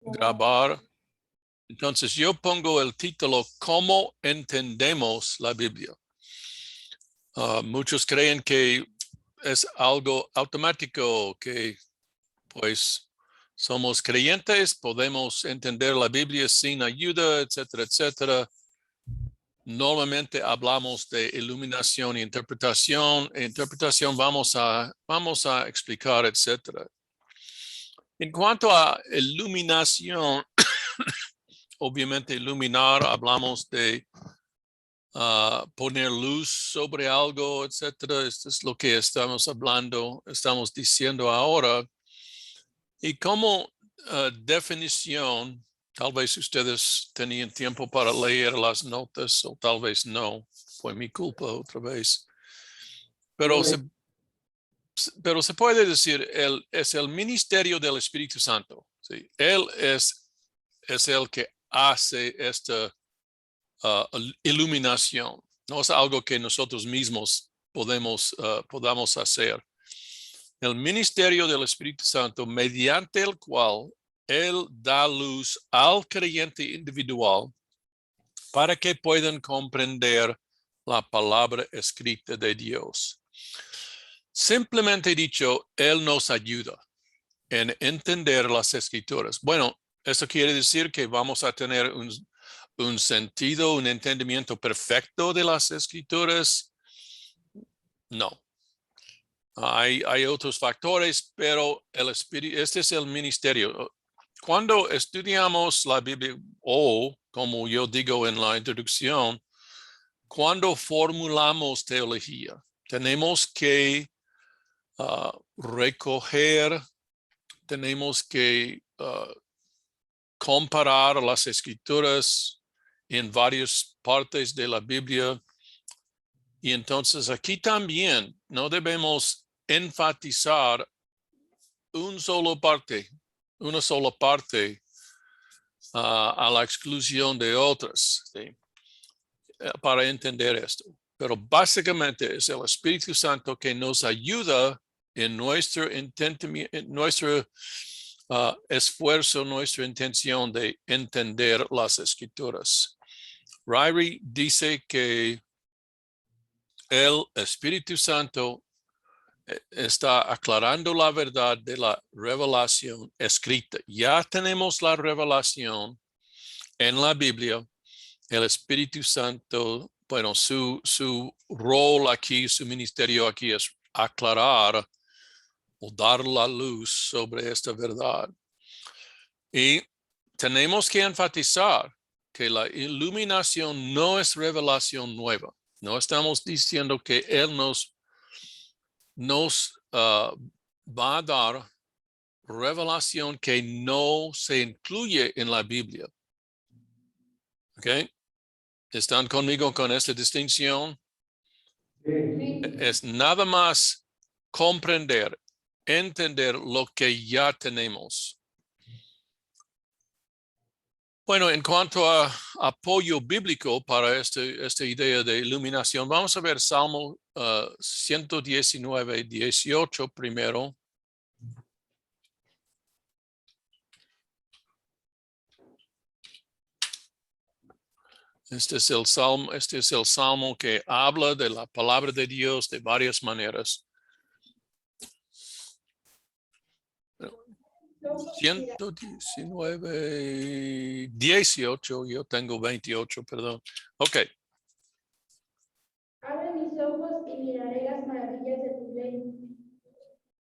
grabar. Entonces yo pongo el título ¿Cómo entendemos la Biblia? Muchos creen que es algo automático, que pues somos creyentes, podemos entender la Biblia sin ayuda, etcétera, etcétera. Normalmente hablamos de iluminación y interpretación. Interpretación vamos a explicar, etcétera. En cuanto a iluminación, obviamente iluminar, hablamos de poner luz sobre algo, etcétera. Esto es lo que estamos hablando, estamos diciendo ahora. Y como definición, tal vez ustedes tenían tiempo para leer las notas o tal vez no, fue mi culpa otra vez. Pero se puede decir, es el ministerio del Espíritu Santo. ¿Sí? Él es el que hace esta iluminación. No es algo que nosotros mismos podamos hacer. El ministerio del Espíritu Santo, mediante el cual Él da luz al creyente individual para que puedan comprender la palabra escrita de Dios. Simplemente dicho, Él nos ayuda en entender las Escrituras. Bueno, esto quiere decir que vamos a tener un sentido, un entendimiento perfecto de las Escrituras. No. Hay otros factores, pero el espíritu, este es el ministerio. Cuando estudiamos la Biblia, o como yo digo en la introducción, cuando formulamos teología, tenemos que recoger, tenemos que comparar las escrituras en varias partes de la Biblia. Y entonces aquí también no debemos enfatizar una sola parte a la exclusión de otras, ¿sí? Para entender esto. Pero básicamente es el Espíritu Santo que nos ayuda en nuestro esfuerzo, nuestra intención de entender las Escrituras. Ryrie dice que el Espíritu Santo está aclarando la verdad de la revelación escrita. Ya tenemos la revelación en la Biblia. El Espíritu Santo, bueno, su rol aquí, su ministerio aquí es aclarar o dar la luz sobre esta verdad. Y tenemos que enfatizar que la iluminación no es revelación nueva. No estamos diciendo que Él nos va a dar revelación que no se incluye en la Biblia. ¿Ok? ¿Están conmigo con esta distinción? Sí. Es nada más comprender, entender lo que ya tenemos. Bueno, en cuanto a apoyo bíblico para esta idea de iluminación, vamos a ver Salmo 119, 18 primero. Este es el salmo que habla de la palabra de Dios de varias maneras. 119, 18, yo tengo 28, perdón. Ok. Abre mis ojos y miraré las maravillas de tu ley.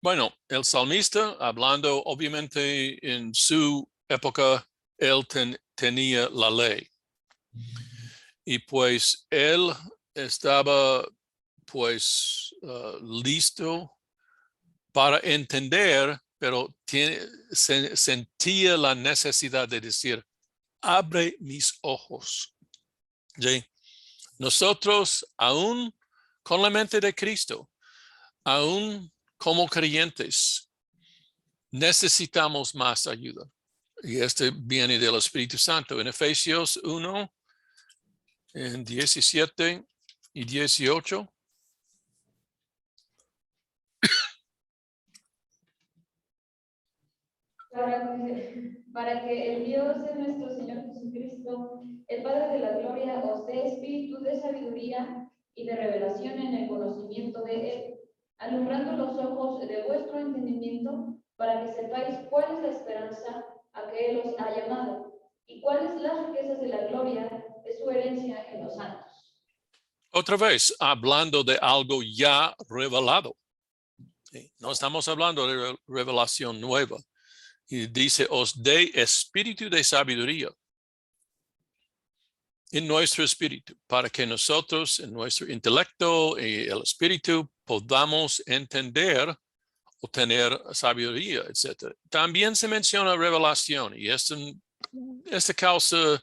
Bueno, el salmista, hablando obviamente en su época, él tenía la ley. Y pues él estaba pues listo para entender, pero sentía la necesidad de decir, abre mis ojos. ¿Sí? Nosotros, aún con la mente de Cristo, aún como creyentes, necesitamos más ayuda. Y este viene del Espíritu Santo. En Efesios 1, en 17 y 18. Ahora dice, para que el Dios de nuestro Señor Jesucristo, el Padre de la gloria, os dé espíritu de sabiduría y de revelación en el conocimiento de Él, alumbrando los ojos de vuestro entendimiento, para que sepáis cuál es la esperanza a que Él os ha llamado, y cuáles las riquezas de la gloria de su herencia en los santos. Otra vez, hablando de algo ya revelado. ¿Sí? No estamos hablando de revelación nueva. Y dice, os dé espíritu de sabiduría en nuestro espíritu, para que nosotros, en nuestro intelecto y el espíritu, podamos entender o tener sabiduría, etc. También se menciona revelación, y esta causa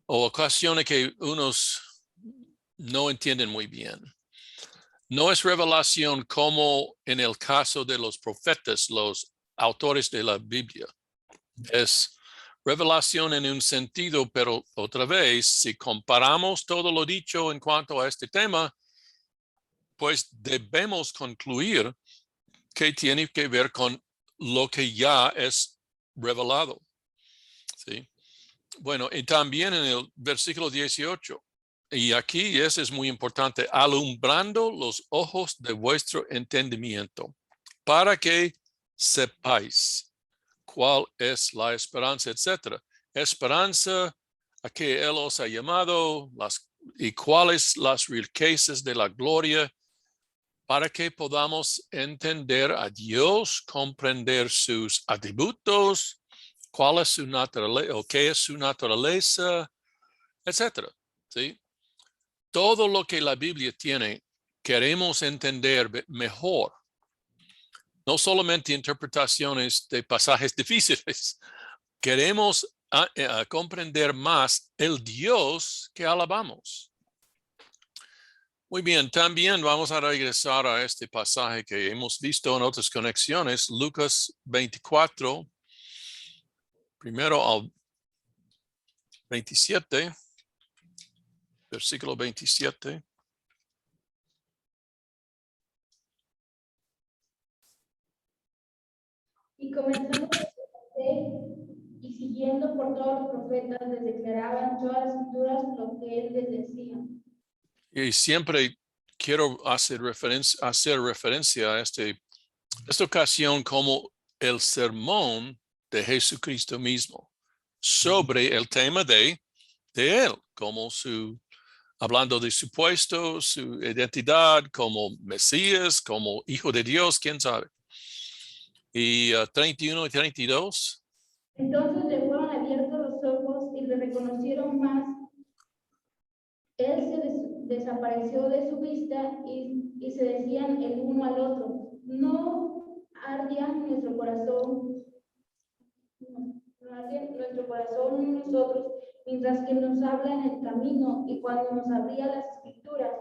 o ocasiona que unos no entienden muy bien. No es revelación como en el caso de los profetas, los autores de la Biblia. Es revelación en un sentido, pero otra vez, si comparamos todo lo dicho en cuanto a este tema, pues debemos concluir que tiene que ver con lo que ya es revelado. ¿Sí? Bueno, y también en el versículo 18, y aquí ese es muy importante, alumbrando los ojos de vuestro entendimiento, para que sepáis cuál es la esperanza, etcétera. Esperanza a que Él os ha llamado, y cuáles las riquezas de la gloria, para que podamos entender a Dios, comprender sus atributos, cuál es su naturaleza, o qué es su naturaleza, etcétera. ¿Sí? Todo lo que la Biblia tiene, queremos entender mejor. No solamente interpretaciones de pasajes difíciles. Queremos comprender más el Dios que alabamos. Muy bien, también vamos a regresar a este pasaje que hemos visto en otras conexiones, Lucas 24, primero al 27, versículo 27. Y comenzando y siguiendo por todos los profetas, les declaraban todas las escrituras lo que Él les decía. Y siempre quiero hacer referencia a esta ocasión como el sermón de Jesucristo mismo sobre el tema de Él, como hablando de su puesto, su identidad como Mesías, como Hijo de Dios, quién sabe. Y 31 y 32. Entonces le fueron abiertos los ojos y le reconocieron más. Él se desapareció de su vista y se decían el uno al otro, no ardía nuestro corazón en nosotros, mientras que nos habla en el camino y cuando nos abría las escrituras.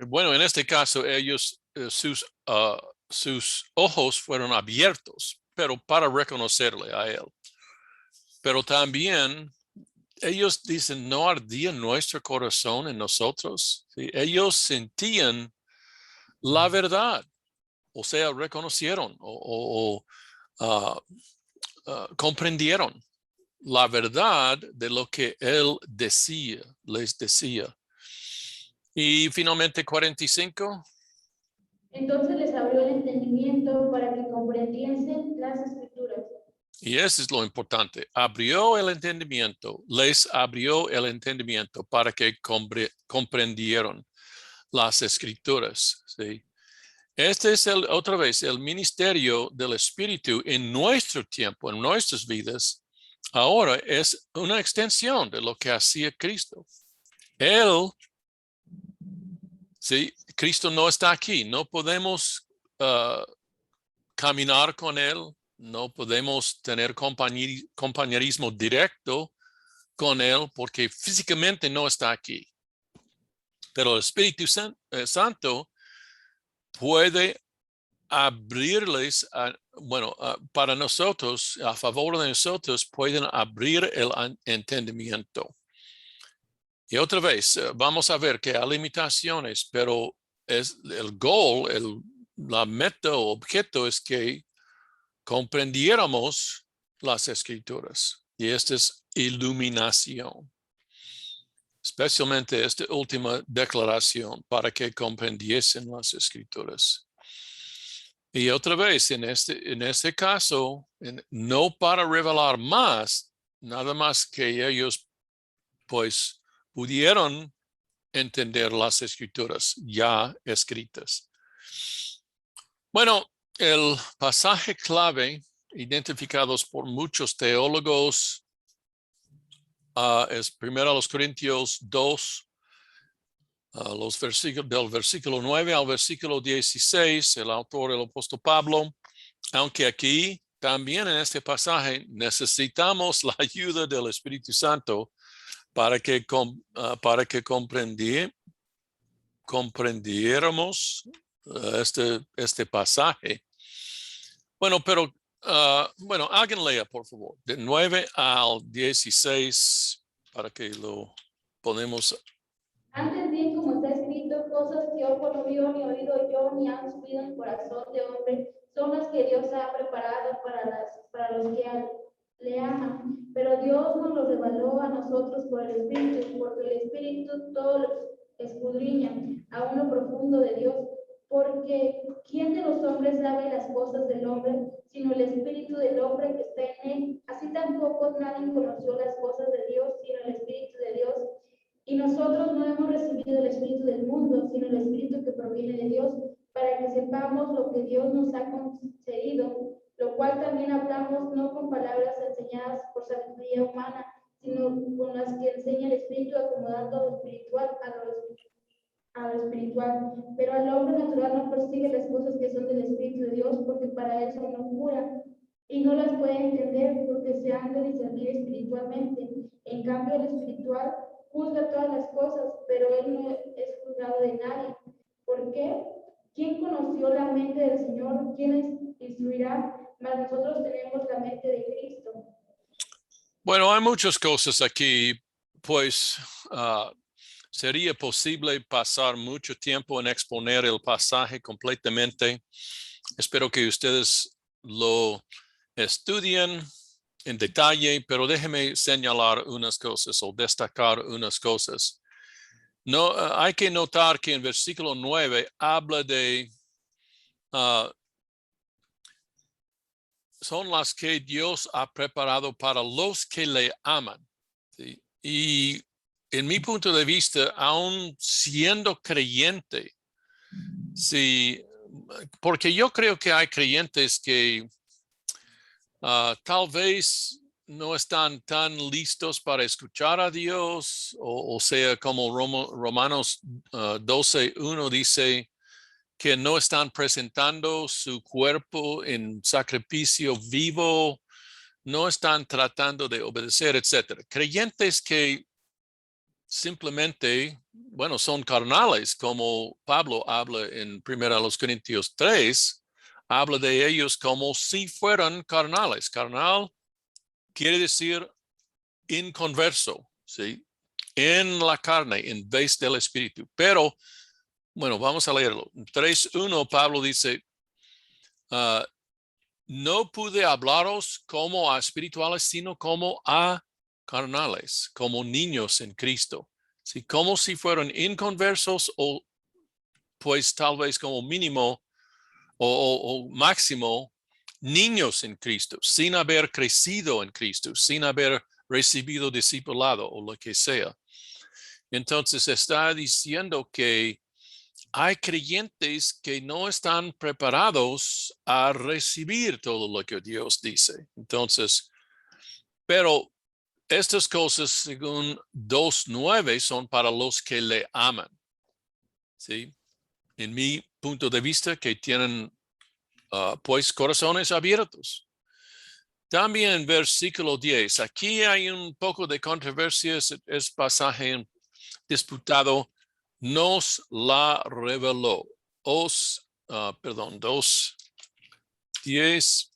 Bueno, en este caso, sus ojos fueron abiertos, pero para reconocerle a Él. Pero también ellos dicen, no ardía nuestro corazón en nosotros. ¿Sí? Ellos sentían la verdad, o sea, reconocieron o comprendieron la verdad de lo que Él les decía. Y finalmente 45. Entonces les abrió el entendimiento para que comprendiesen las escrituras. Y eso es lo importante. Les abrió el entendimiento para que comprendieron las escrituras. ¿Sí? Este es otra vez el ministerio del Espíritu en nuestro tiempo, en nuestras vidas. Ahora es una extensión de lo que hacía Cristo. Sí, Cristo no está aquí. No podemos caminar con Él. No podemos tener compañerismo directo con Él porque físicamente no está aquí. Pero el Espíritu Santo puede abrirles, para nosotros, a favor de nosotros, pueden abrir el entendimiento. Y otra vez, vamos a ver que hay limitaciones, pero es el goal, la meta o objeto es que comprendiéramos las escrituras. Y esta es iluminación. Especialmente esta última declaración para que comprendiesen las escrituras. Y otra vez, en este caso, no para revelar más, nada más que ellos pues pudieron entender las escrituras ya escritas. Bueno, el pasaje clave identificados por muchos teólogos es 1 Corintios 2, del versículo 9 al versículo 16, el autor, el apóstol Pablo, aunque aquí también en este pasaje necesitamos la ayuda del Espíritu Santo para que comprendiéramos este pasaje. Bueno, pero bueno, alguien lea, por favor, de 9 al 16 para que lo ponemos. Antes bien, como está escrito, cosas que ojo no vio, ni oído yo, ni han subido en corazón de hombre, son las que Dios ha preparado para los que le aman. Pero Dios nos lo reveló a nosotros por el Espíritu, porque el Espíritu todo lo escudriña a uno profundo de Dios. Porque ¿quién de los hombres sabe las cosas del hombre, sino el Espíritu del hombre que está en él? Así tampoco nadie conoció las cosas de Dios, sino el Espíritu de Dios. Y nosotros no hemos recibido el Espíritu del mundo, sino el Espíritu que proviene de Dios, para que sepamos lo que Dios nos ha concedido, lo cual también hablamos no con palabras enseñadas por sabiduría humana, sino con las que enseña el Espíritu, acomodando lo espiritual a lo espiritual. Pero al hombre natural no persigue las cosas que son del Espíritu de Dios, porque para eso no cura, y no las puede entender porque se han de discernir espiritualmente. En cambio, el espiritual juzga todas las cosas, pero él no es juzgado de nadie. ¿Por qué? ¿Quién conoció la mente del Señor? ¿Quién instruirá? Mas nosotros tenemos la mente de Cristo. Bueno, hay muchas cosas aquí, pues sería posible pasar mucho tiempo en exponer el pasaje completamente. Espero que ustedes lo estudien en detalle, pero déjenme señalar unas cosas o destacar unas cosas. No, hay que notar que en versículo 9 habla de son las que Dios ha preparado para los que le aman. ¿Sí? Y en mi punto de vista, aún siendo creyente, sí, porque yo creo que hay creyentes que tal vez no están tan listos para escuchar a Dios, o sea, como Romanos 12:1 dice, que no están presentando su cuerpo en sacrificio vivo, no están tratando de obedecer, etc. Creyentes que simplemente, bueno, son carnales, como Pablo habla en 1 Corintios 3, habla de ellos como si fueran carnales. Carnal quiere decir inconverso, ¿sí? En la carne, en vez del espíritu. Pero, bueno, vamos a leerlo. 3:1, Pablo dice, no pude hablaros como a espirituales, sino como a carnales, como niños en Cristo. ¿Sí? Como si fueran inconversos o pues tal vez como mínimo o máximo niños en Cristo, sin haber crecido en Cristo, sin haber recibido discipulado o lo que sea. Entonces está diciendo que hay creyentes que no están preparados a recibir todo lo que Dios dice. Entonces, pero estas cosas, según 2:9, son para los que le aman. ¿Sí? En mi punto de vista, que tienen pues corazones abiertos. También en versículo 10, aquí hay un poco de controversia, es pasaje disputado. Nos la reveló. 2:10.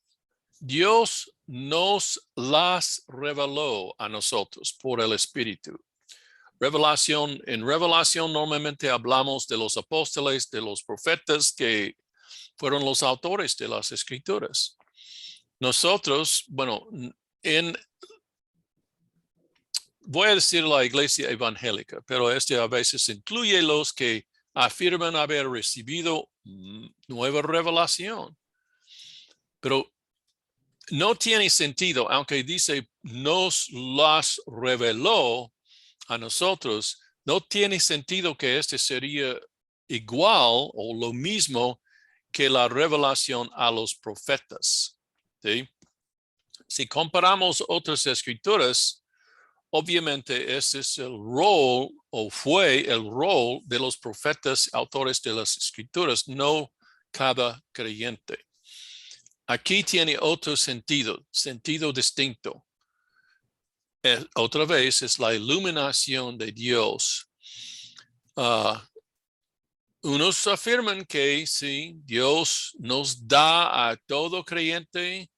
Dios nos las reveló a nosotros por el Espíritu. En revelación normalmente hablamos de los apóstoles, de los profetas que fueron los autores de las Escrituras. nosotros, bueno, voy a decir la iglesia evangélica, pero a veces incluye los que afirman haber recibido nueva revelación. Pero no tiene sentido, aunque dice nos las reveló a nosotros, no tiene sentido que este sería igual o lo mismo que la revelación a los profetas. ¿Sí? Si comparamos otras escrituras, obviamente ese es el rol o fue el rol de los profetas, autores de las escrituras, no cada creyente. Aquí tiene otro sentido distinto. Otra vez es la iluminación de Dios. Unos afirman que sí, Dios nos da a todo creyente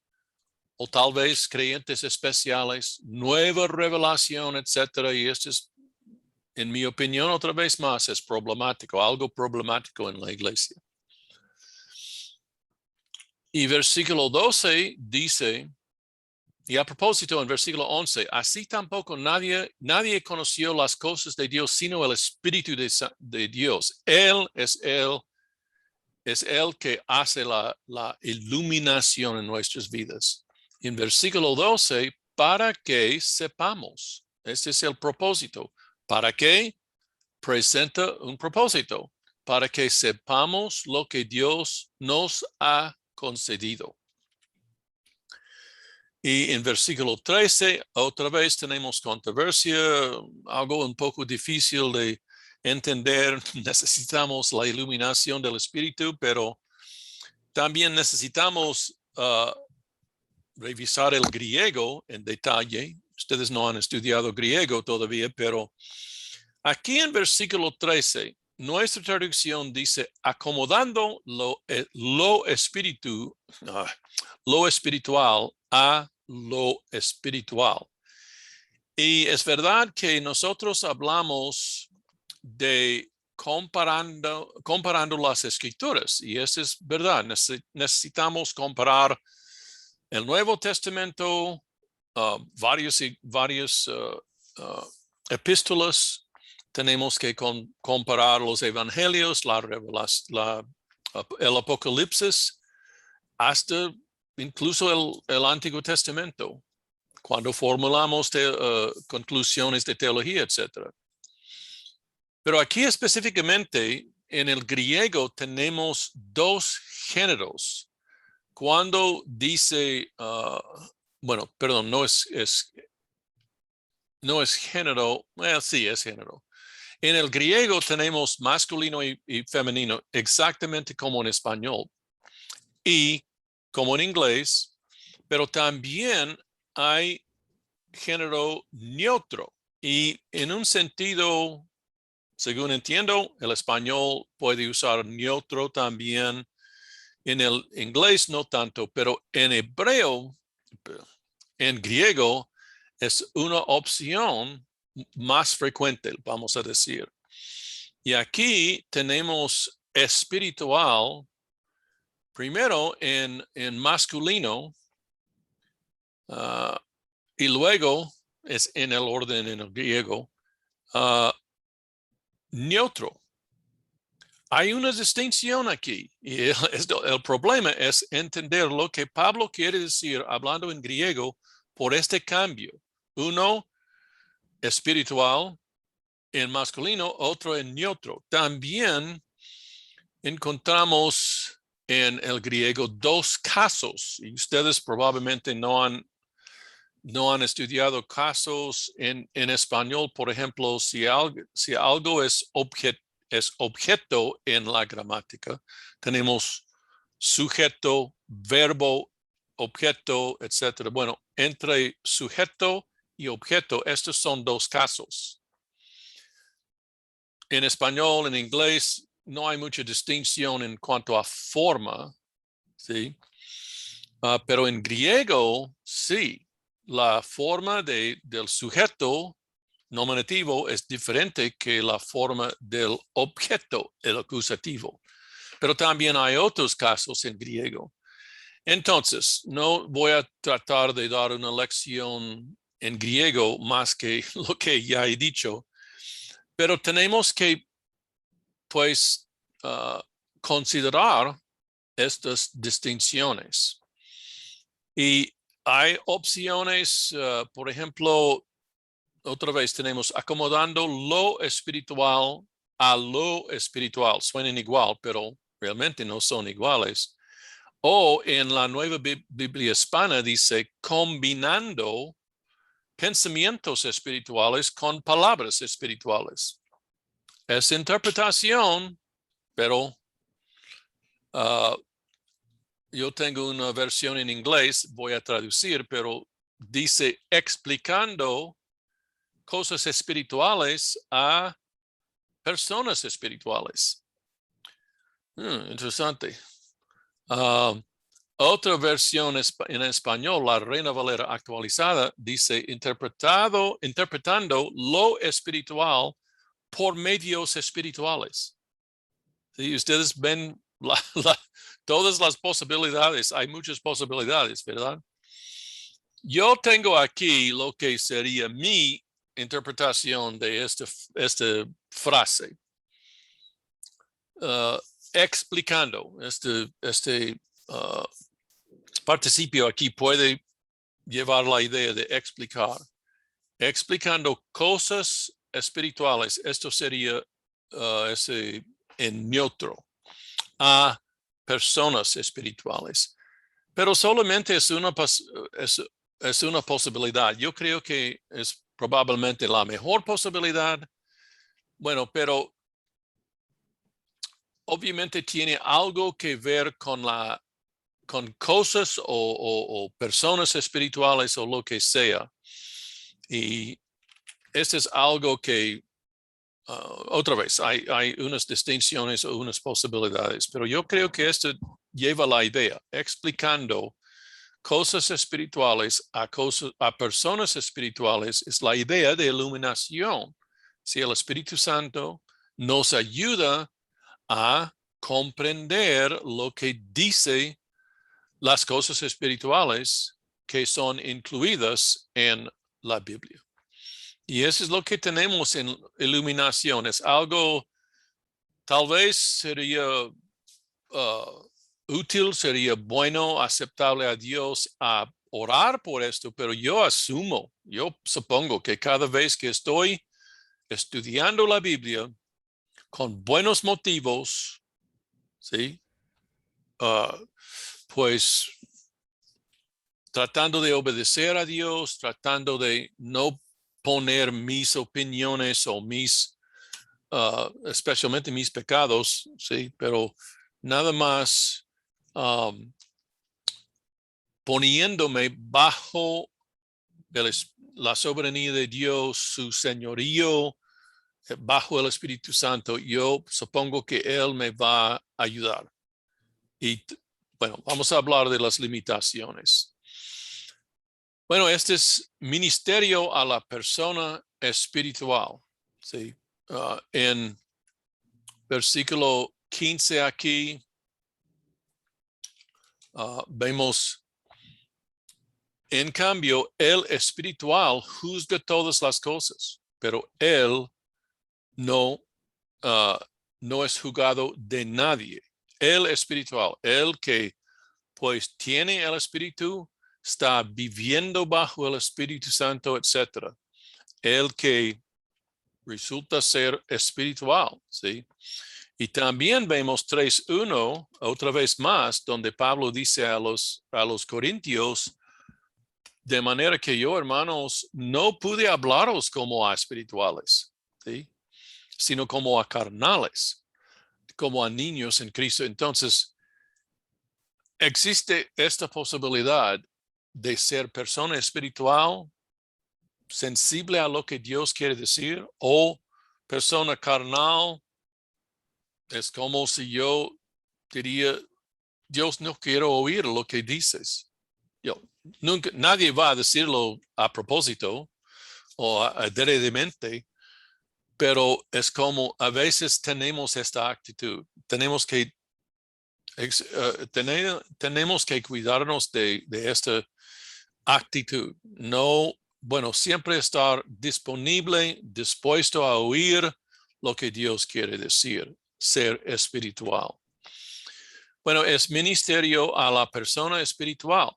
o tal vez creyentes especiales, nueva revelación, etcétera. Y esto es, en mi opinión, otra vez más, es problemático, algo problemático en la iglesia. Y versículo 12 dice, y a propósito, en versículo 11, así tampoco nadie conoció las cosas de Dios, sino el Espíritu de Dios. Él es el que hace la iluminación en nuestras vidas. En versículo 12, para que sepamos. Ese es el propósito. ¿Para qué? Presenta un propósito. Para que sepamos lo que Dios nos ha concedido. Y en versículo 13, otra vez tenemos controversia, algo un poco difícil de entender. Necesitamos la iluminación del Espíritu, pero también necesitamos revisar el griego en detalle. Ustedes no han estudiado griego todavía, pero aquí en versículo 13, nuestra traducción dice, acomodando lo espiritual a lo espiritual. Y es verdad que nosotros hablamos de comparando las escrituras, y eso es verdad. Necesitamos comparar el Nuevo Testamento, varios epístolas. Tenemos que comparar los evangelios, el Apocalipsis, hasta incluso el Antiguo Testamento, cuando formulamos conclusiones de teología, etc. Pero aquí específicamente en el griego tenemos dos géneros. Cuando dice, no es género, sí es género. En el griego tenemos masculino y femenino, exactamente como en español y como en inglés, pero también hay género neutro. Y en un sentido, según entiendo, el español puede usar neutro también. En el inglés no tanto, pero en hebreo, en griego, es una opción más frecuente, vamos a decir. Y aquí tenemos espiritual, primero en masculino, y luego es en el orden en el griego, neutro. Hay una distinción aquí y el problema es entender lo que Pablo quiere decir hablando en griego por este cambio. Uno espiritual en masculino, otro en neutro. También encontramos en el griego dos casos y ustedes probablemente no han estudiado casos en español. Por ejemplo, si algo es objeto en la gramática, tenemos sujeto, verbo, objeto, etc. Bueno, entre sujeto y objeto, estos son dos casos. En español, en inglés, no hay mucha distinción en cuanto a forma, ¿sí? Pero en griego, sí. La forma del sujeto nominativo es diferente que la forma del objeto, el acusativo. Pero también hay otros casos en griego. Entonces, no voy a tratar de dar una lección en griego más que lo que ya he dicho, pero tenemos que, pues, considerar estas distinciones. Y hay opciones, por ejemplo, otra vez tenemos acomodando lo espiritual a lo espiritual. Suenan igual, pero realmente no son iguales. O en la Nueva Biblia Hispana dice combinando pensamientos espirituales con palabras espirituales. Es interpretación, pero yo tengo una versión en inglés, voy a traducir, pero dice explicando cosas espirituales a personas espirituales. Interesante. Otra versión en español, la Reina Valera actualizada, dice interpretando lo espiritual por medios espirituales. ¿Sí? Ustedes ven todas las posibilidades, hay muchas posibilidades, ¿verdad? Yo tengo aquí lo que sería mi interpretación de esta frase. Explicando, este participio aquí puede llevar la idea de explicar. Explicando cosas espirituales, esto sería ese en neutro, a personas espirituales. Pero solamente es una posibilidad. Yo creo que es probablemente la mejor posibilidad. Bueno, pero obviamente tiene algo que ver con cosas o personas espirituales o lo que sea. Y este es algo que, otra vez, hay unas distinciones o unas posibilidades, pero yo creo que esto lleva la idea, explicando cosas espirituales a personas espirituales, es la idea de iluminación. Si el Espíritu Santo nos ayuda a comprender lo que dice las cosas espirituales que son incluidas en la Biblia. Y eso es lo que tenemos en iluminación. Es algo, tal vez sería útil, sería bueno, aceptable a Dios a orar por esto, pero yo supongo que cada vez que estoy estudiando la Biblia con buenos motivos, ¿sí? Pues tratando de obedecer a Dios, tratando de no poner mis opiniones o especialmente mis pecados, sí, pero nada más poniéndome bajo la soberanía de Dios, su señorío, bajo el Espíritu Santo. Yo supongo que Él me va a ayudar. Y bueno, vamos a hablar de las limitaciones. Bueno, este es ministerio a la persona espiritual. ¿Sí? En versículo 15 aquí vemos, en cambio, el espiritual juzga todas las cosas, pero él no es juzgado de nadie. El espiritual, el que pues tiene el espíritu, está viviendo bajo el Espíritu Santo, etc. El que resulta ser espiritual, ¿sí? Y también vemos 3:1, otra vez más, donde Pablo dice a los corintios, de manera que yo, hermanos, no pude hablaros como a espirituales, ¿sí? Sino como a carnales, como a niños en Cristo. Entonces, existe esta posibilidad de ser persona espiritual, sensible a lo que Dios quiere decir, o persona carnal. Es como si yo diría, Dios, no quiero oír lo que dices. Nadie va a decirlo a propósito o adrederamente, pero es como a veces tenemos esta actitud. Tenemos que tenemos que cuidarnos de esta actitud. No, bueno, siempre estar disponible, dispuesto a oír lo que Dios quiere decir, ser espiritual. Bueno, es ministerio a la persona espiritual.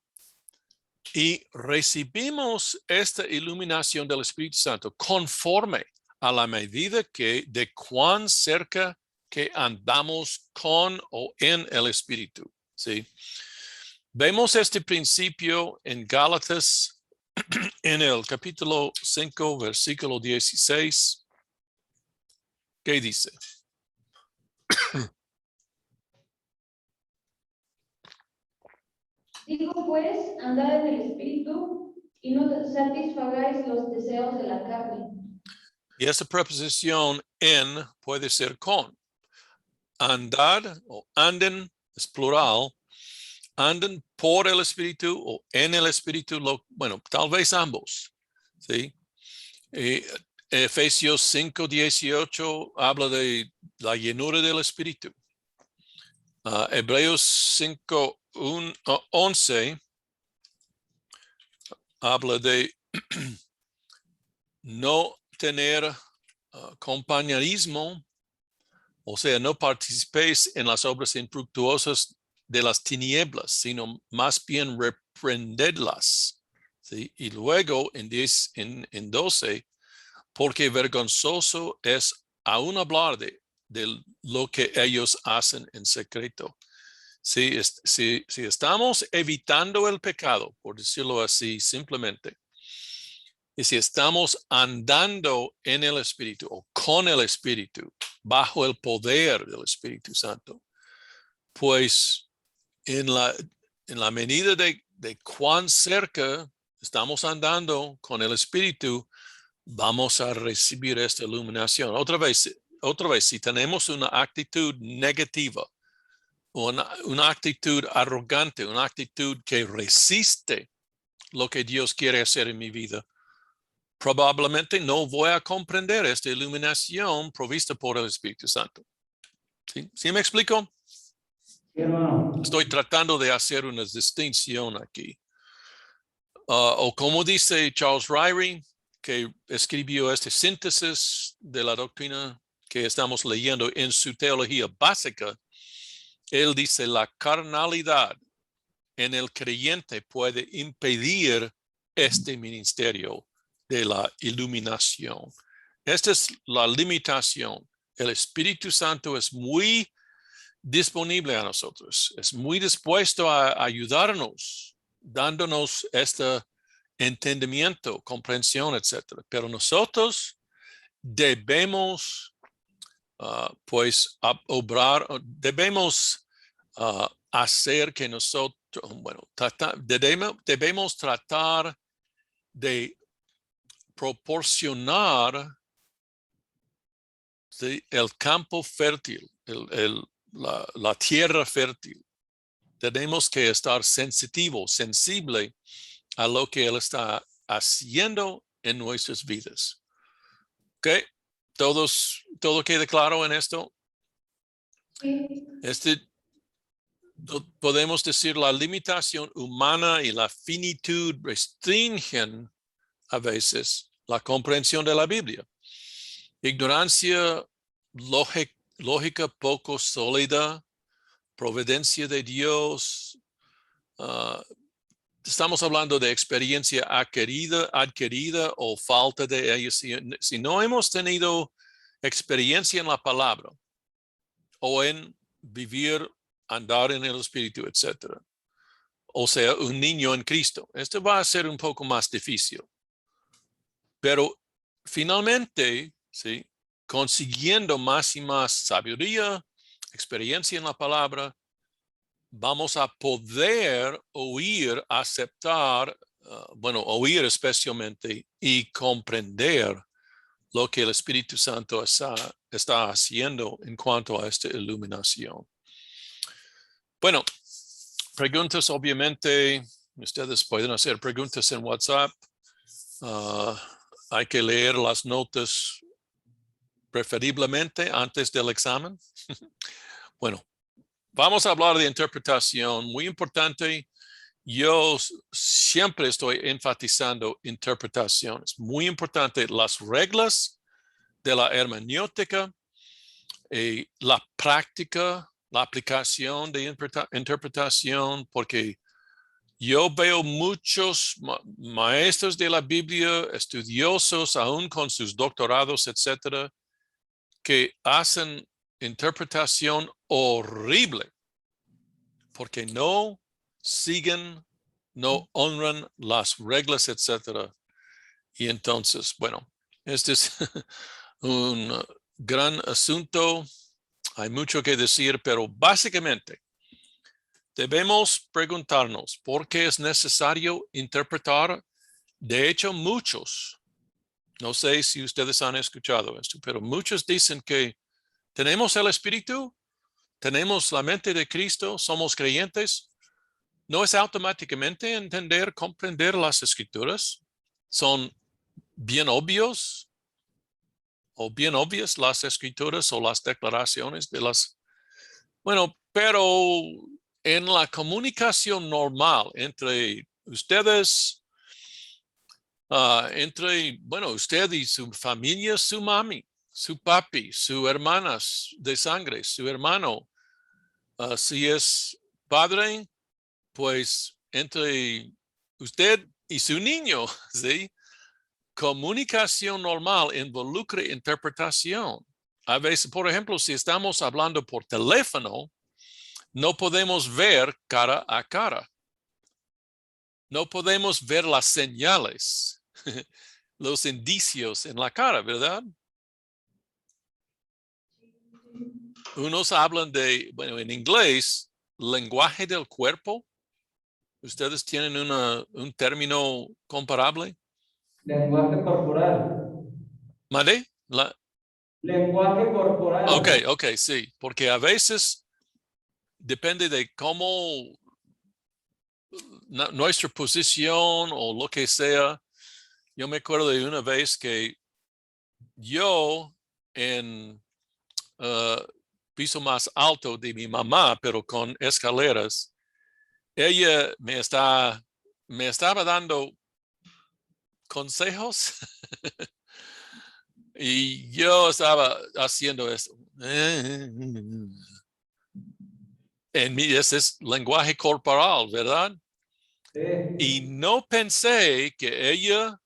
Y recibimos esta iluminación del Espíritu Santo conforme a la medida de cuán cerca que andamos con o en el Espíritu. ¿Sí? Vemos este principio en Gálatas, en el capítulo 5, versículo 16. ¿Qué dice? Digo pues, andad en el Espíritu y no satisfagáis los deseos de la carne. Y esta preposición en puede ser con. Andar o anden es plural. Anden por el Espíritu o en el Espíritu, bueno, tal vez ambos. ¿Sí? Efesios 5:18 habla de la llenura del Espíritu. Hebreos 5:11 habla de no tener compañerismo, o sea, no participéis en las obras infructuosas de las tinieblas, sino más bien reprendedlas. ¿Sí? Y luego en 12, porque vergonzoso es aún hablar de lo que ellos hacen en secreto. Si estamos evitando el pecado, por decirlo así simplemente, y si estamos andando en el Espíritu o con el Espíritu, bajo el poder del Espíritu Santo, pues en la medida de cuán cerca estamos andando con el Espíritu, vamos a recibir esta iluminación. Otra vez, si tenemos una actitud negativa, una actitud arrogante, una actitud que resiste lo que Dios quiere hacer en mi vida, probablemente no voy a comprender esta iluminación provista por el Espíritu Santo. ¿Sí me explico? Sí, hermano. Estoy tratando de hacer una distinción aquí. O como dice Charles Ryrie, que escribió este síntesis de la doctrina que estamos leyendo en su teología básica, él dice: la carnalidad en el creyente puede impedir este ministerio de la iluminación. Esta es la limitación. El Espíritu Santo es muy disponible a nosotros, es muy dispuesto a ayudarnos, dándonos este entendimiento, comprensión, etc. Pero nosotros debemos, pues, obrar, debemos hacer que nosotros, bueno, debemos tratar de proporcionar, ¿sí?, el campo fértil, la tierra fértil. Tenemos que estar sensible a lo que Él está haciendo en nuestras vidas. ¿Ok? ¿Todo queda claro en esto? Sí. Podemos decir, la limitación humana y la finitud restringen a veces la comprensión de la Biblia. Ignorancia lógica poco sólida, providencia de Dios. Estamos hablando de experiencia adquirida o falta de ella. Si no hemos tenido experiencia en la palabra o en vivir, andar en el Espíritu, etc. O sea, un niño en Cristo, esto va a ser un poco más difícil. Pero finalmente, ¿sí?, consiguiendo más y más sabiduría, experiencia en la palabra, vamos a poder oír, aceptar, oír especialmente y comprender lo que el Espíritu Santo está haciendo en cuanto a esta iluminación. Bueno, preguntas, obviamente, ustedes pueden hacer preguntas en WhatsApp. Hay que leer las notas preferiblemente antes del examen. Bueno, vamos a hablar de interpretación, muy importante. Yo siempre estoy enfatizando interpretaciones. Muy importante las reglas de la hermenéutica, la práctica, la aplicación de interpretación, porque yo veo muchos maestros de la Biblia, estudiosos, aún con sus doctorados, etcétera, que hacen interpretación horrible porque no siguen, no honran las reglas, etcétera. Y entonces, bueno, este es un gran asunto. Hay mucho que decir, pero básicamente debemos preguntarnos por qué es necesario interpretar. De hecho, muchos, no sé si ustedes han escuchado esto, pero muchos dicen que tenemos el Espíritu, tenemos la mente de Cristo, somos creyentes. No es automáticamente entender, comprender las escrituras. Son bien obvios o bien obvias las escrituras o las declaraciones de las... Bueno, pero en la comunicación normal entre ustedes, bueno, usted y su familia, su mami, su papi, su hermana de sangre, su hermano, si es padre, pues entre usted y su niño, ¿sí? Comunicación normal involucra interpretación. A veces, por ejemplo, si estamos hablando por teléfono, no podemos ver cara a cara. No podemos ver las señales, los indicios en la cara, ¿verdad? Unos hablan de, bueno, en inglés, lenguaje del cuerpo. ¿Ustedes tienen un término comparable? Lenguaje corporal. ¿Mande? Lenguaje corporal. Ok, sí, porque a veces depende de cómo nuestra posición o lo que sea. Yo me acuerdo de una vez que yo en piso más alto de mi mamá, pero con escaleras, ella me estaba dando consejos y yo estaba haciendo eso. En mí ese es lenguaje corporal, ¿verdad? Sí. Y no pensé que ella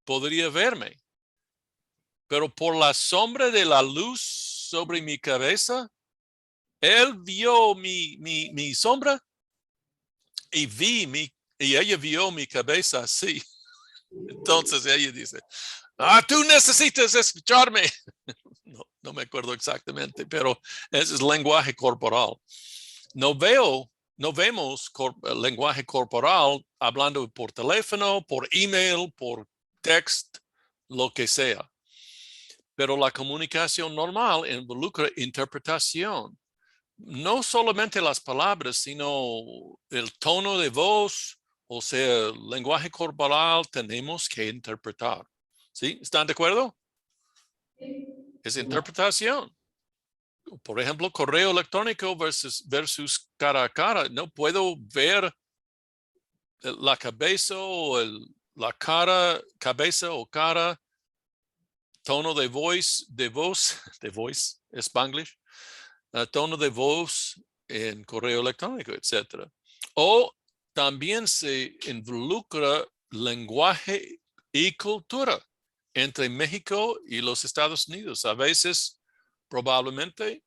podría verme, pero por la sombra de la luz sobre mi cabeza, él vio mi sombra y y ella vio mi cabeza así. Entonces ella dice, tú necesitas escucharme. No me acuerdo exactamente, pero ese es lenguaje corporal. No vemos lenguaje corporal hablando por teléfono, por email, por text, lo que sea. Pero la comunicación normal involucra interpretación. No solamente las palabras, sino el tono de voz, o sea, el lenguaje corporal tenemos que interpretar. ¿Sí? ¿Están de acuerdo? Es interpretación. Por ejemplo, correo electrónico versus cara a cara. No puedo ver la cabeza o la cara, cabeza o cara, tono de voz, Spanglish, tono de voz en correo electrónico, etc. O también se involucra lenguaje y cultura entre México y los Estados Unidos. A veces, probablemente,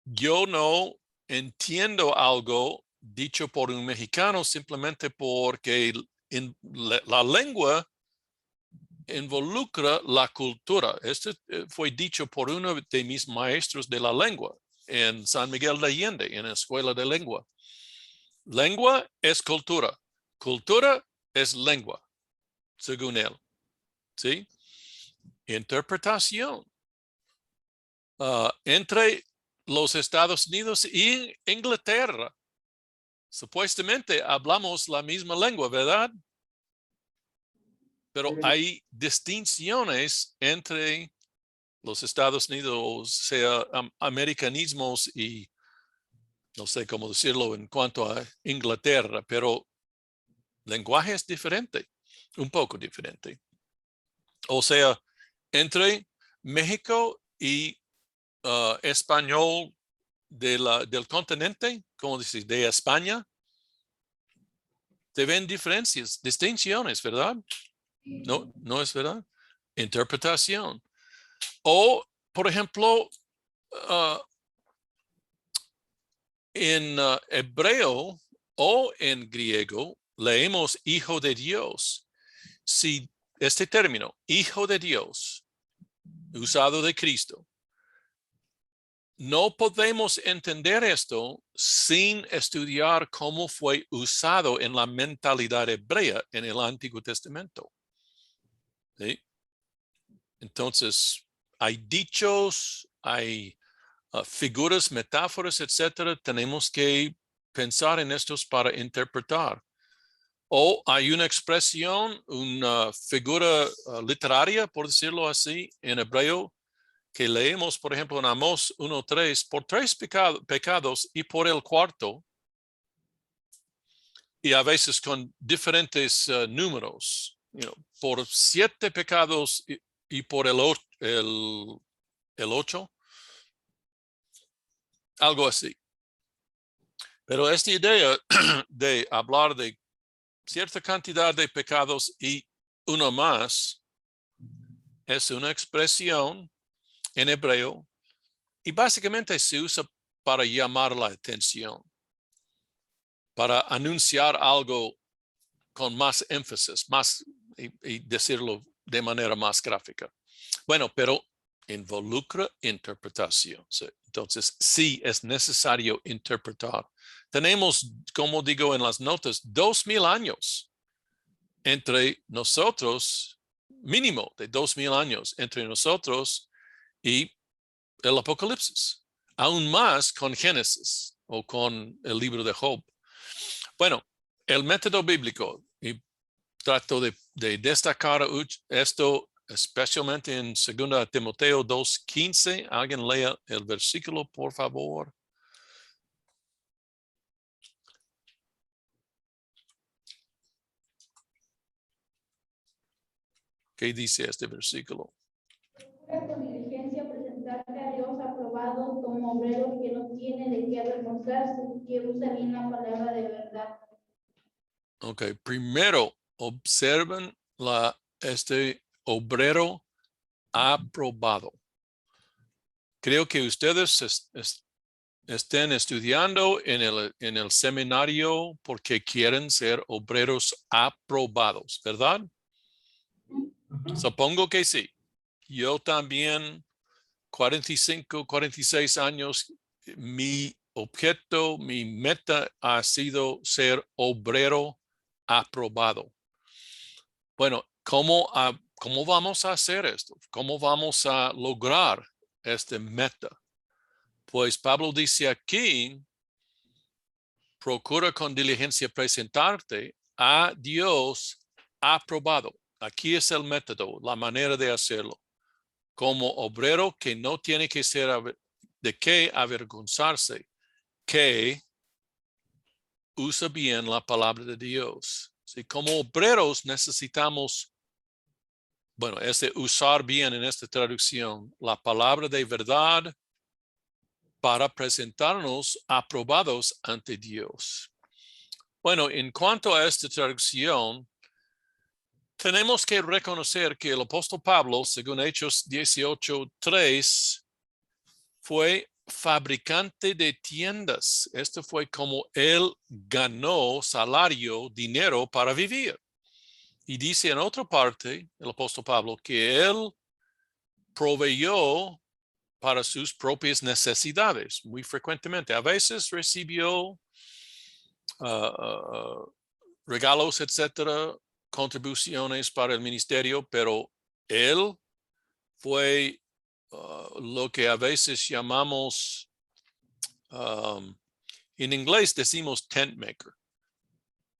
yo no entiendo algo dicho por un mexicano simplemente porque la lengua involucra la cultura. Esto fue dicho por uno de mis maestros de la lengua en San Miguel de Allende, en la Escuela de Lengua. Lengua es cultura. Cultura es lengua, según él. ¿Sí? Interpretación. Entre los Estados Unidos y Inglaterra. Supuestamente hablamos la misma lengua, ¿verdad? Pero hay distinciones entre los Estados Unidos, sea americanismos y no sé cómo decirlo en cuanto a Inglaterra, pero lenguaje es diferente, un poco diferente. O sea, entre México y español del continente, como dices, de España, te ven diferencias, distinciones, ¿verdad? No, no es verdad. Interpretación. O, por ejemplo, en hebreo o en griego leemos hijo de Dios. Si este término, hijo de Dios, usado de Cristo, no podemos entender esto sin estudiar cómo fue usado en la mentalidad hebrea en el Antiguo Testamento. ¿Sí? Entonces, hay dichos, hay figuras, metáforas, etcétera. Tenemos que pensar en estos para interpretar. O hay una expresión, una figura literaria, por decirlo así, en hebreo, que leemos, por ejemplo, en Amós 1:3, por 3 pecados y por el cuarto, y a veces con diferentes números, por 7 pecados y por el 8, algo así. Pero esta idea de hablar de cierta cantidad de pecados y uno más es una expresión en hebreo y básicamente se usa para llamar la atención, para anunciar algo con más énfasis, más y decirlo de manera más gráfica. Bueno, pero involucra interpretación. Entonces, sí es necesario interpretar. Tenemos, como digo en las notas, 2000 años entre nosotros, mínimo de 2000 años entre nosotros y el Apocalipsis, aún más con Génesis o con el libro de Job. Bueno, el método bíblico, y trato de destacar esto especialmente en 2 Timoteo 2:15. Alguien lea el versículo, por favor. ¿Qué dice este versículo? Procura con diligencia presentarte a Dios aprobado como obrero que no tiene de qué avergonzarse, que usa bien la palabra de verdad. Ok, primero observen este obrero aprobado. Creo que ustedes estén estudiando en el seminario porque quieren ser obreros aprobados, ¿verdad? Supongo que sí. Yo también, 45, 46 años, mi objeto, mi meta ha sido ser obrero aprobado. Bueno, ¿cómo vamos a hacer esto? ¿Cómo vamos a lograr esta meta? Pues Pablo dice aquí, procura con diligencia presentarte a Dios aprobado. Aquí es el método, la manera de hacerlo. Como obrero que no tiene que ser de qué avergonzarse, que usa bien la palabra de Dios. ¿Sí? Como obreros necesitamos, bueno, usar bien en esta traducción la palabra de verdad para presentarnos aprobados ante Dios. Bueno, en cuanto a esta traducción, tenemos que reconocer que el apóstol Pablo, según Hechos 18:3, fue fabricante de tiendas. Esto fue como él ganó salario, dinero para vivir. Y dice en otra parte, el apóstol Pablo, que él proveyó para sus propias necesidades muy frecuentemente. A veces recibió regalos, etcétera, contribuciones para el ministerio, pero él fue lo que a veces llamamos, en inglés decimos tent maker.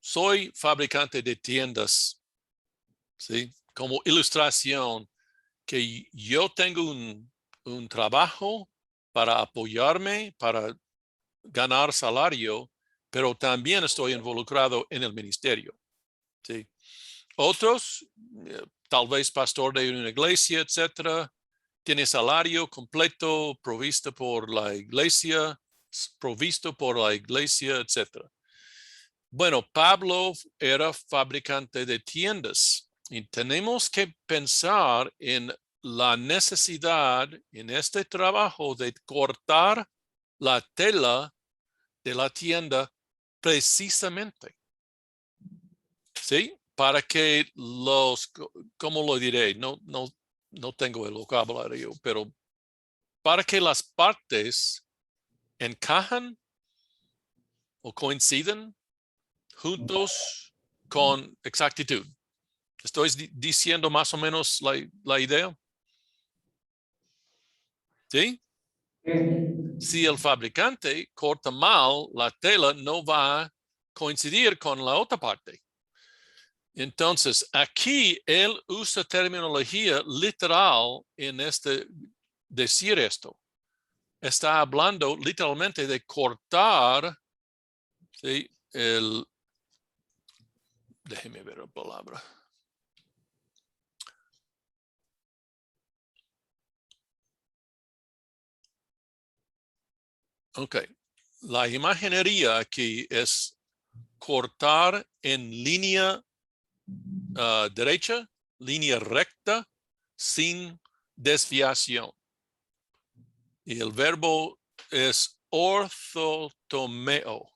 Soy fabricante de tiendas, ¿sí? Como ilustración, que yo tengo un trabajo para apoyarme, para ganar salario, pero también estoy involucrado en el ministerio. ¿Sí? Otros, tal vez pastor de una iglesia, etcétera, tiene salario completo, provisto por la iglesia, etcétera. Bueno, Pablo era fabricante de tiendas y tenemos que pensar en la necesidad en este trabajo de cortar la tela de la tienda precisamente. ¿Sí? Para que ¿cómo lo diré? No tengo el vocabulario, pero para que las partes encajan o coinciden juntos con exactitud. ¿Estoy diciendo más o menos la idea? ¿Sí? Si el fabricante corta mal, la tela no va a coincidir con la otra parte. Entonces, aquí él usa terminología literal en decir esto. Está hablando literalmente de cortar, ¿sí? Déjeme ver la palabra. Ok. La imaginería aquí es cortar en línea derecha, línea recta, sin desviación. Y el verbo es orthotomeo.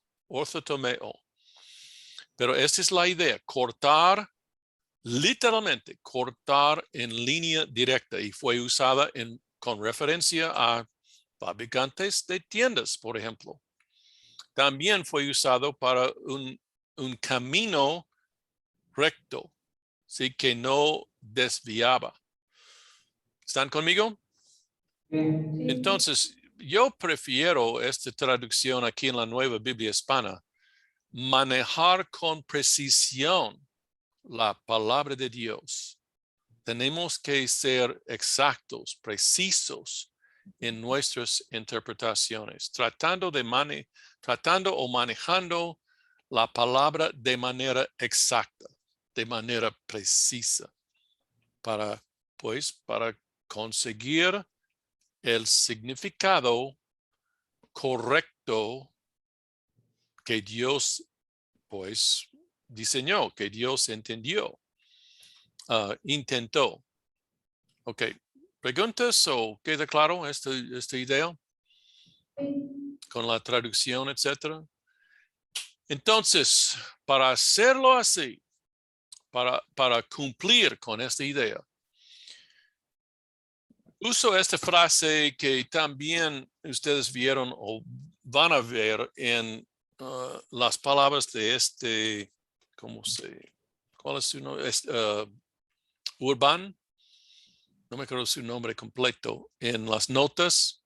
Pero esta es la idea, cortar, literalmente cortar en línea directa, y fue usada con referencia a fabricantes de tiendas, por ejemplo. También fue usado para un camino recto, ¿sí? Que no desviaba. ¿Están conmigo? Entonces, yo prefiero esta traducción aquí en la Nueva Biblia Hispana, manejar con precisión la palabra de Dios. Tenemos que ser exactos, precisos en nuestras interpretaciones, tratando o manejando la palabra de manera exacta, de manera precisa, para conseguir el significado correcto que Dios diseñó, que Dios entendió, intentó. Ok, ¿preguntas o queda claro esta idea? Con la traducción, etcétera. Entonces, para hacerlo así, para cumplir con esta idea, uso esta frase que también ustedes vieron o van a ver en las palabras de ¿cuál es su nombre? Urban, no me acuerdo su nombre completo, en las notas.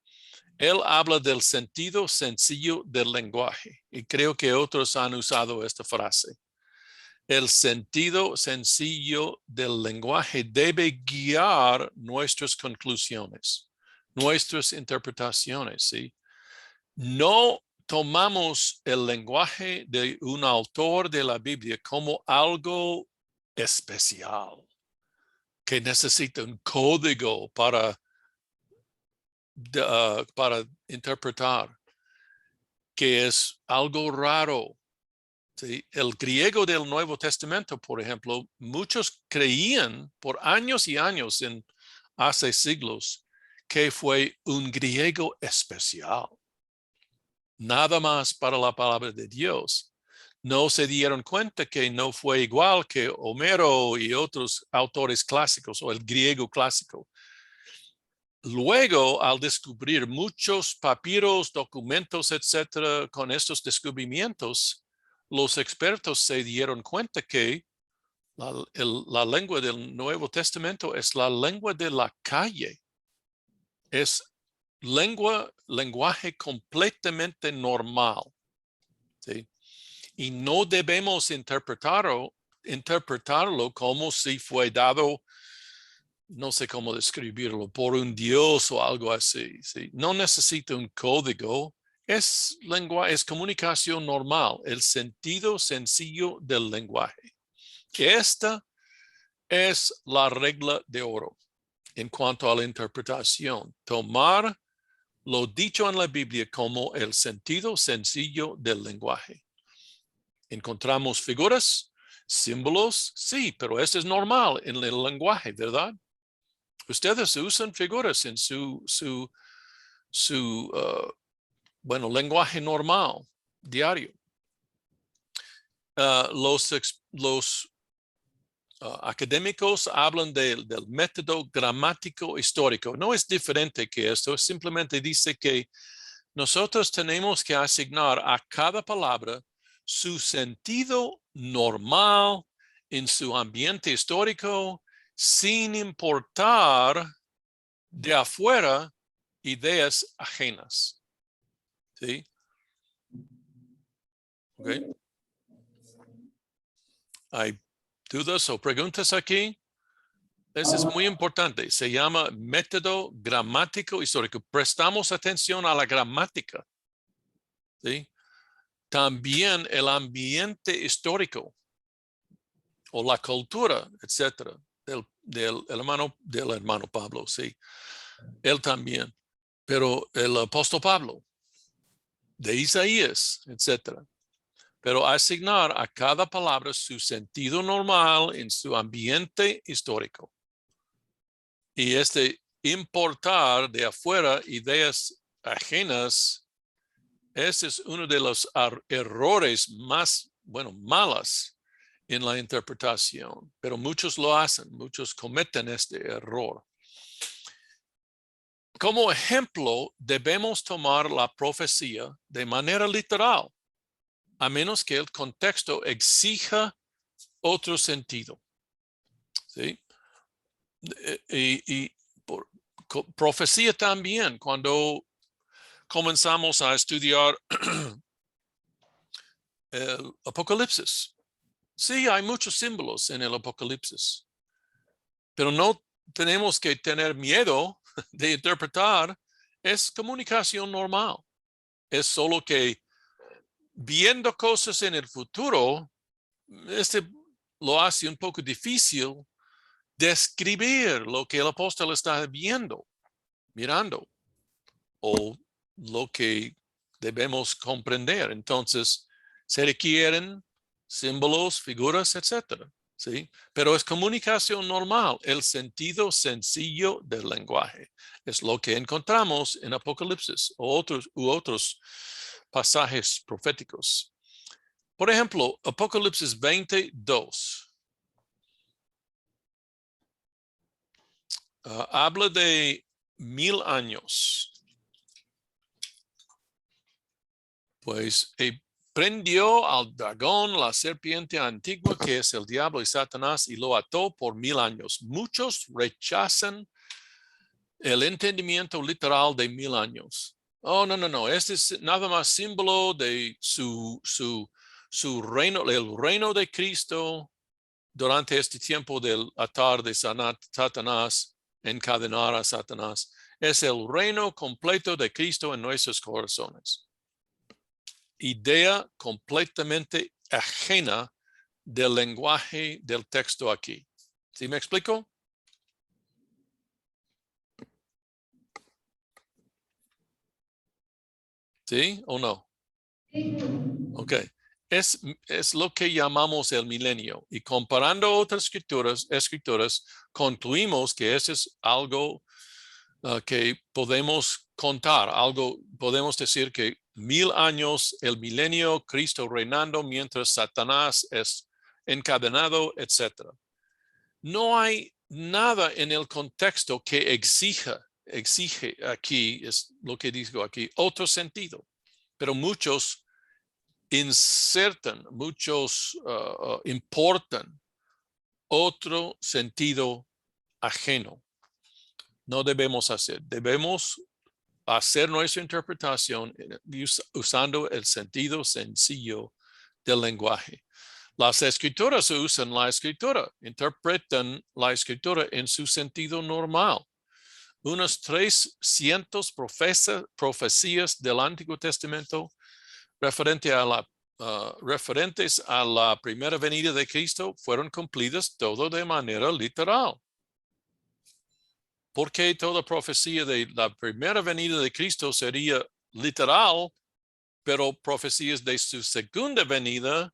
Él habla del sentido sencillo del lenguaje, y creo que otros han usado esta frase. El sentido sencillo del lenguaje debe guiar nuestras conclusiones, nuestras interpretaciones, ¿sí? No tomamos el lenguaje de un autor de la Biblia como algo especial, que necesita un código para interpretar, que es algo raro. ¿Sí? El griego del Nuevo Testamento, por ejemplo, muchos creían por años y años, hace siglos, que fue un griego especial. Nada más para la palabra de Dios. No se dieron cuenta que no fue igual que Homero y otros autores clásicos o el griego clásico. Luego, al descubrir muchos papiros, documentos, etcétera, con estos descubrimientos, los expertos se dieron cuenta que la lengua del Nuevo Testamento es la lengua de la calle. Es lenguaje completamente normal. ¿Sí? Y no debemos interpretarlo como si fue dado, no sé cómo describirlo, por un Dios o algo así. ¿Sí? No necesita un código. Es comunicación normal, el sentido sencillo del lenguaje. Esta es la regla de oro en cuanto a la interpretación. Tomar lo dicho en la Biblia como el sentido sencillo del lenguaje. Encontramos figuras, símbolos, sí, pero esto es normal en el lenguaje, ¿verdad? Ustedes usan figuras en su lenguaje normal, diario. Los académicos hablan del método gramático histórico. No es diferente que esto, simplemente dice que nosotros tenemos que asignar a cada palabra su sentido normal en su ambiente histórico, sin importar de afuera ideas ajenas. ¿Sí? Okay. ¿Hay dudas o preguntas aquí? Eso es muy importante. Se llama método gramático histórico. Prestamos atención a la gramática. ¿Sí? También el ambiente histórico o la cultura, etcétera, del hermano Pablo, sí. Él también. Pero el apóstol Pablo, de Isaías, etcétera. Pero asignar a cada palabra su sentido normal en su ambiente histórico. Y importar de afuera ideas ajenas, ese es uno de los errores más, malas en la interpretación. Pero muchos lo hacen, muchos cometen este error. Como ejemplo, debemos tomar la profecía de manera literal, a menos que el contexto exija otro sentido. ¿Sí? Y profecía también, cuando comenzamos a estudiar el Apocalipsis. Sí, hay muchos símbolos en el Apocalipsis, pero no tenemos que tener miedo de interpretar. Es comunicación normal. Es solo que viendo cosas en el futuro, lo hace un poco difícil describir lo que el apóstol está viendo, mirando, o lo que debemos comprender. Entonces, se requieren símbolos, figuras, etcétera. ¿Sí? Pero es comunicación normal, el sentido sencillo del lenguaje. Es lo que encontramos en Apocalipsis u otros pasajes proféticos. Por ejemplo, Apocalipsis 22. Habla de 1000 años. Pues prendió al dragón, la serpiente antigua, que es el diablo y Satanás, y lo ató por 1000 años. Muchos rechazan el entendimiento literal de 1000 años. Oh, no. Este es nada más símbolo de su reino, el reino de Cristo durante este tiempo del atar de Satanás, encadenar a Satanás. Es el reino completo de Cristo en nuestros corazones. Idea completamente ajena del lenguaje del texto aquí. ¿Sí me explico? ¿Sí o no? Sí. Ok. Es lo que llamamos el milenio. Y comparando otras escrituras, concluimos que eso es algo que podemos contar, podemos decir que 1000 años, el milenio, Cristo reinando mientras Satanás es encadenado, etc. No hay nada en el contexto que exige aquí, es lo que digo aquí, otro sentido. Pero muchos insertan, muchos importan otro sentido ajeno. No debemos hacer. Debemos hacer nuestra interpretación usando el sentido sencillo del lenguaje. Las escrituras usan la escritura, interpretan la escritura en su sentido normal. unos 300 profecías del Antiguo Testamento referentes a la primera venida de Cristo fueron cumplidas todo de manera literal. ¿Por qué toda profecía de la primera venida de Cristo sería literal, pero profecías de su segunda venida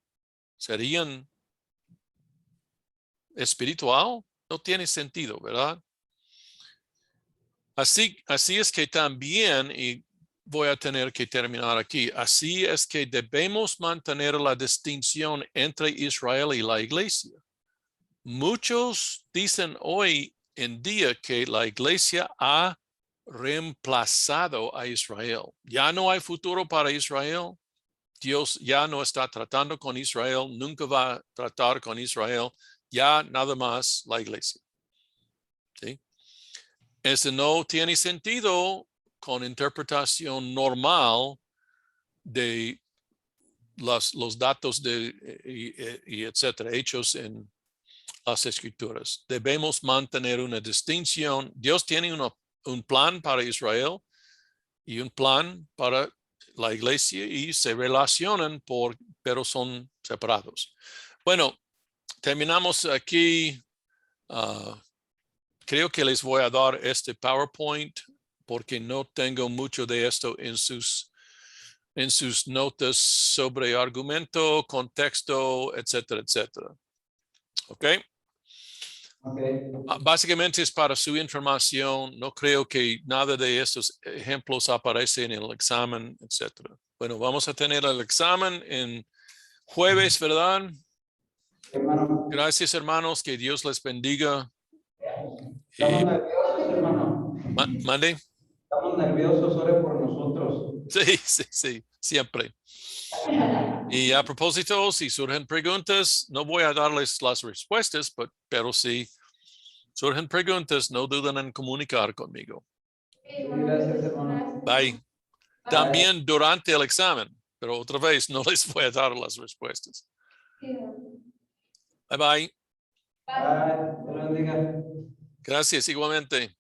serían espiritual? No tiene sentido, ¿verdad? Así es que también, y voy a tener que terminar aquí, así es que debemos mantener la distinción entre Israel y la iglesia. Muchos dicen hoy en día que la iglesia ha reemplazado a Israel. Ya no hay futuro para Israel. Dios ya no está tratando con Israel, nunca va a tratar con Israel, ya nada más la iglesia. ¿Sí? Eso no tiene sentido con interpretación normal de los datos y etcétera, hechos en las escrituras. Debemos mantener una distinción. Dios tiene un plan para Israel y un plan para la iglesia y se relacionan pero son separados. Bueno, terminamos aquí. Creo que les voy a dar este PowerPoint porque no tengo mucho de esto en sus notas sobre argumento, contexto, etcétera, etcétera. ¿Ok? Okay. Básicamente es para su información. No creo que nada de estos ejemplos aparece en el examen, etcétera. Bueno, vamos a tener el examen en jueves, ¿verdad? Hermano, Gracias, hermanos. Que Dios les bendiga. estamos nerviosos, hermano. Mande. Estamos nerviosos, ore por nosotros. Sí, siempre. Y a propósito, si surgen preguntas, no voy a darles las respuestas, pero si surgen preguntas, no duden en comunicar conmigo. Gracias, hermano. Bye. También durante el examen, pero otra vez no les voy a dar las respuestas. Bye bye. Bye. Dios lo bendiga. Gracias igualmente.